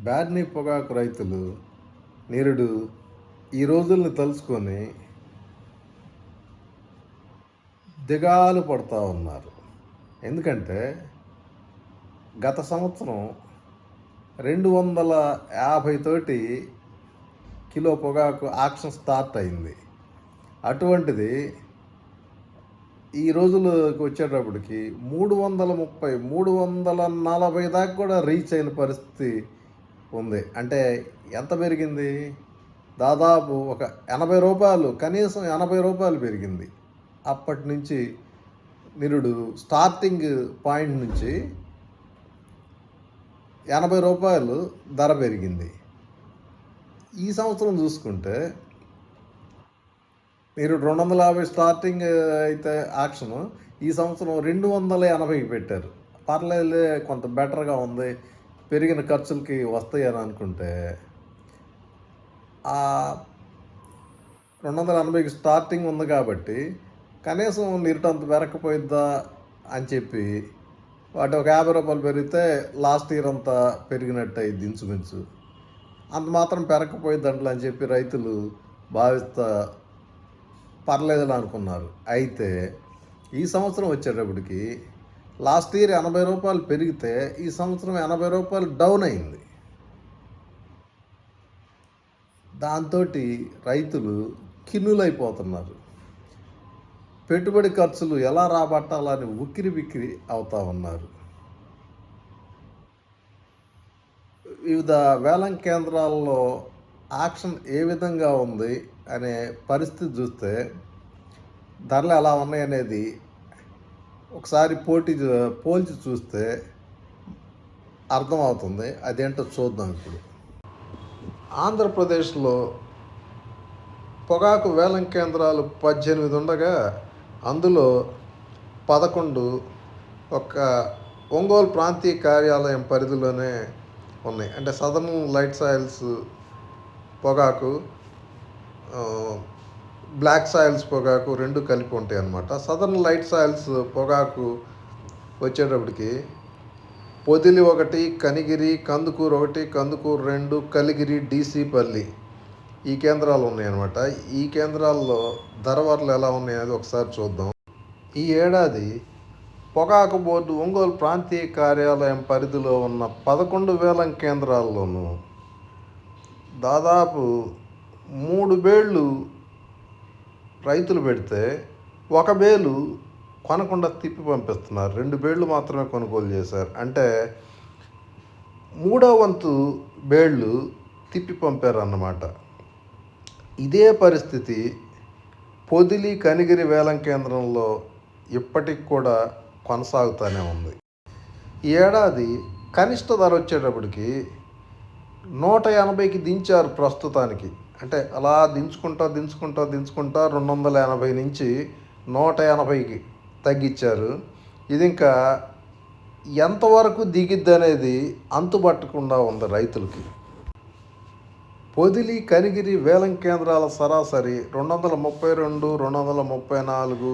బ్యాడ్ని పొగాకు రైతులు నేరుడు ఈ రోజుల్ని తలుచుకొని దిగాలు పడుతూ ఉన్నారు. ఎందుకంటే గత సంవత్సరం 250 తోటి కిలో పొగాకు ఆక్షన్ స్టార్ట్ అయింది. అటువంటిది ఈ రోజులకు వచ్చేటప్పటికి 330, 340 దాకా కూడా రీచ్ అయిన పరిస్థితి ఉంది. అంటే ఎంత పెరిగింది? దాదాపు ఒక రూ. 80, కనీసం రూ. 80 పెరిగింది. అప్పటి నుంచి నిరుడు స్టార్టింగ్ పాయింట్ నుంచి రూ. 80 ధర పెరిగింది. ఈ సంవత్సరం చూసుకుంటే మీరు 250 స్టార్టింగ్ అయితే ఆక్షన్ ఈ సంవత్సరం 280కి పెట్టారు. పర్లేదులే, కొంత బెటర్గా ఉంది, పెరిగిన ఖర్చులకి వస్తాయి అని అనుకుంటే 280కి స్టార్టింగ్ ఉంది కాబట్టి కనీసం నిరుటంత పెరగకపోయిద్దా అని చెప్పి వాటి ఒక రూ. 50 పెరిగితే లాస్ట్ ఇయర్ అంతా పెరిగినట్టు అయింది ఇంచుమించు. అంత మాత్రం పెరగకపోయిద్ది అంటలే అని చెప్పి రైతులు భావిస్తా పర్లేదని అనుకున్నారు. అయితే ఈ సంవత్సరం వచ్చేటప్పటికి లాస్ట్ ఇయర్ రూ. 80 పెరిగితే ఈ సంవత్సరం రూ. 80 డౌన్ అయింది. దాంతో రైతులు కిన్నులైపోతున్నారు. పెట్టుబడి ఖర్చులు ఎలా రాబట్టాలని ఉక్కిరి బిక్కిరి అవుతూ ఉన్నారు. వివిధ వేలం కేంద్రాల్లో ఆక్షన్ ఏ విధంగా ఉంది అనే పరిస్థితి చూస్తే ధరలు ఎలా ఉన్నాయి అనేది ఒకసారి పోల్చి చూస్తే అర్థమవుతుంది. అదేంటో చూద్దాం ఇప్పుడు. ఆంధ్రప్రదేశ్లో పొగాకు వేలం కేంద్రాలు 18 ఉండగా అందులో 11 ఒక ఒంగోలు ప్రాంతీయ కార్యాలయం పరిధిలోనే ఉన్నాయి. అంటే సదర్న్ లైట్ సాయిల్స్ పొగాకు, బ్లాక్ సాయిల్స్ పొగాకు రెండు కలిపి ఉంటాయి అన్నమాట. సదర్న్ లైట్ సాయిల్స్ పొగాకు వచ్చేటప్పటికి పొదిలి 1, కనిగిరి, కందుకూరు 1, కందుకూరు 2, కలిగిరి, డీసీపల్లి ఈ కేంద్రాలు ఉన్నాయన్నమాట. ఈ కేంద్రాల్లో ధరవర్లు ఎలా ఉన్నాయనేది ఒకసారి చూద్దాం. ఈ ఏడాది పొగాకు బోర్డు ఒంగోలు ప్రాంతీయ కార్యాలయం పరిధిలో ఉన్న 11 వేలం కేంద్రాల్లోనూ దాదాపు 3 బేళ్ళు రైతులు పెడితే 1 బేలు కొనకుండా తిప్పి పంపిస్తున్నారు. 2 బేళ్ళు మాత్రమే కొనుగోలు చేశారు. అంటే 3వ వంతు బేళ్ళు తిప్పి పంపారు అన్నమాట. ఇదే పరిస్థితి పొదిలి, కనిగిరి వేలం కేంద్రంలో ఇప్పటికి కూడా కొనసాగుతూనే ఉంది. ఈ ఏడాది కనిష్ట ధర వచ్చేటప్పటికి 180కి దించారు ప్రస్తుతానికి. అంటే అలా దించుకుంటా 280 నుంచి 180కి తగ్గించారు. ఇది ఇంకా ఎంతవరకు దిగిద్ది అనేది అంతుబట్టకుండా ఉంది రైతులకి. పొదిలి, కనిగిరి వేలం కేంద్రాల సరాసరి 232, 234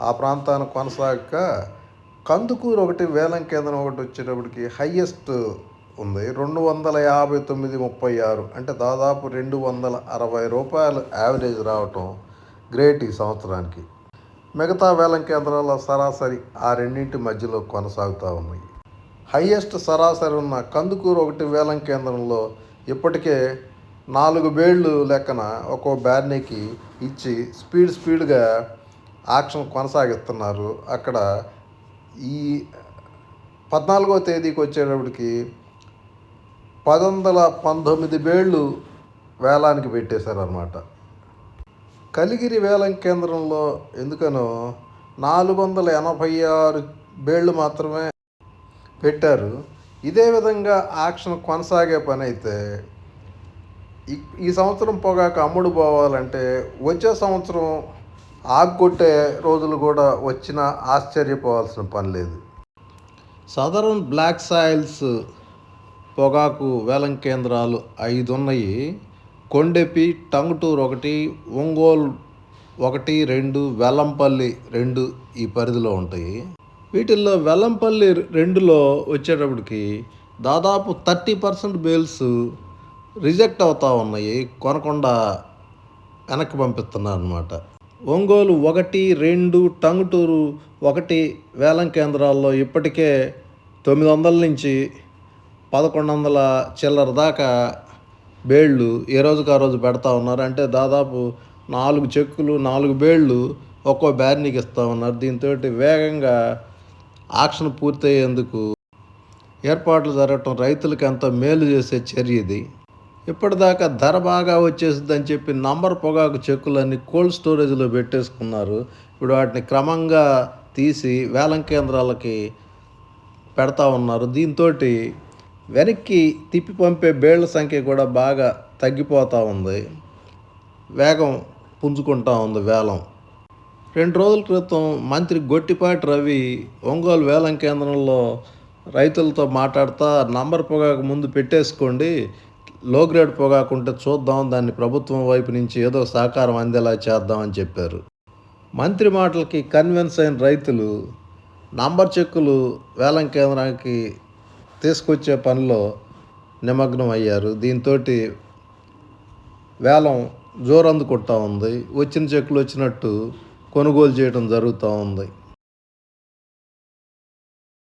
ఆ ప్రాంతాన్ని కొనసాగక కందుకూరు 1 వేలం కేంద్రం వచ్చేటప్పటికి హయ్యెస్ట్ ఉంది, 259.36. అంటే దాదాపు రూ. 260 యావరేజ్ రావటం గ్రేట్ ఈ సంవత్సరానికి. మిగతా వేలం కేంద్రాల సరాసరి ఆ రెండింటి మధ్యలో కొనసాగుతూ ఉన్నాయి. హయ్యెస్ట్ సరాసరి ఉన్న కందుకూరు 1 వేలం కేంద్రంలో ఇప్పటికే 4 బేళ్ళు లెక్కన ఒక్కో బ్యార్నీకి ఇచ్చి స్పీడ్గా ఆక్షన్ కొనసాగిస్తున్నారు. అక్కడ ఈ 14వ తేదీకి వచ్చేటప్పటికి 119 బేళ్ళు వేలానికి పెట్టేశారన్నమాట. కలిగిరి వేలం కేంద్రంలో ఎందుకనో 486 బేళ్ళు మాత్రమే పెట్టారు. ఇదే విధంగా ఆక్షన్ కొనసాగే పని అయితే ఈ సంవత్సరం పొగాకు అమ్ముడు పోవాలంటే వచ్చే సంవత్సరం ఆగొట్టే రోజులు కూడా వచ్చినా ఆశ్చర్యపోవాల్సిన పని లేదు. సదరన్ బ్లాక్ సాయిల్స్ పొగాకు వేలం కేంద్రాలు 5 ఉన్నాయి. కొండెపి, టంగుటూరు 1, ఒంగోలు 1, 2, వెల్లంపల్లి 2 ఈ పరిధిలో ఉంటాయి. వీటిల్లో వెల్లంపల్లి 2లో వచ్చేటప్పటికి దాదాపు 30% బేల్స్ రిజెక్ట్ అవుతూ ఉన్నాయి, కొనకుండా వెనక్కి పంపిస్తున్నారు అన్నమాట. ఒంగోలు 1, 2, టంగుటూరు 1 వేలం కేంద్రాల్లో ఇప్పటికే 900 నుంచి 1100 చిల్లర దాకా బేళ్ళు ఏ రోజుకి ఆ రోజు పెడతా ఉన్నారు. అంటే దాదాపు 4 చెక్కులు 4 బేళ్ళు ఒక్కో బ్యార్నీకి ఇస్తూ ఉన్నారు. దీంతో వేగంగా ఆక్షన్ పూర్తయ్యేందుకు ఏర్పాట్లు జరగటం రైతులకు ఎంతో మేలు చేసే చర్య ఇది. ఇప్పటిదాకా ధర బాగా వచ్చేస్తుందని చెప్పి నంబర్ పొగాకు చెక్కులన్నీ కోల్డ్ స్టోరేజ్లో పెట్టేసుకున్నారు. ఇప్పుడు వాటిని క్రమంగా తీసి వేలం కేంద్రాలకి పెడతా ఉన్నారు. దీంతో వెనక్కి తిప్పి పంపే బేళ్ల సంఖ్య కూడా బాగా తగ్గిపోతూ ఉంది. వేగం పుంజుకుంటా ఉంది వేలం. 2 రోజుల క్రితం మంత్రి గొట్టిపాటి రవి ఒంగోలు వేలం కేంద్రంలో రైతులతో మాట్లాడుతూ నంబర్ పొగాకు ముందు పెట్టేసుకోండి, లో గ్రేడ్ పొగాకు ఉంటే చూద్దాం, దాన్ని ప్రభుత్వం వైపు నుంచి ఏదో సహకారం అందేలా చేద్దామని చెప్పారు. మంత్రి మాటలకి కన్విన్స్ అయిన రైతులు నంబర్ చెక్కులు వేలం కేంద్రానికి తీసుకొచ్చే పనిలో నిమగ్నం అయ్యారు. దీంతో వేలం జోరందుకుంటా ఉంది. వచ్చిన చెక్కులు వచ్చినట్టు కొనుగోలు చేయడం జరుగుతూ ఉంది.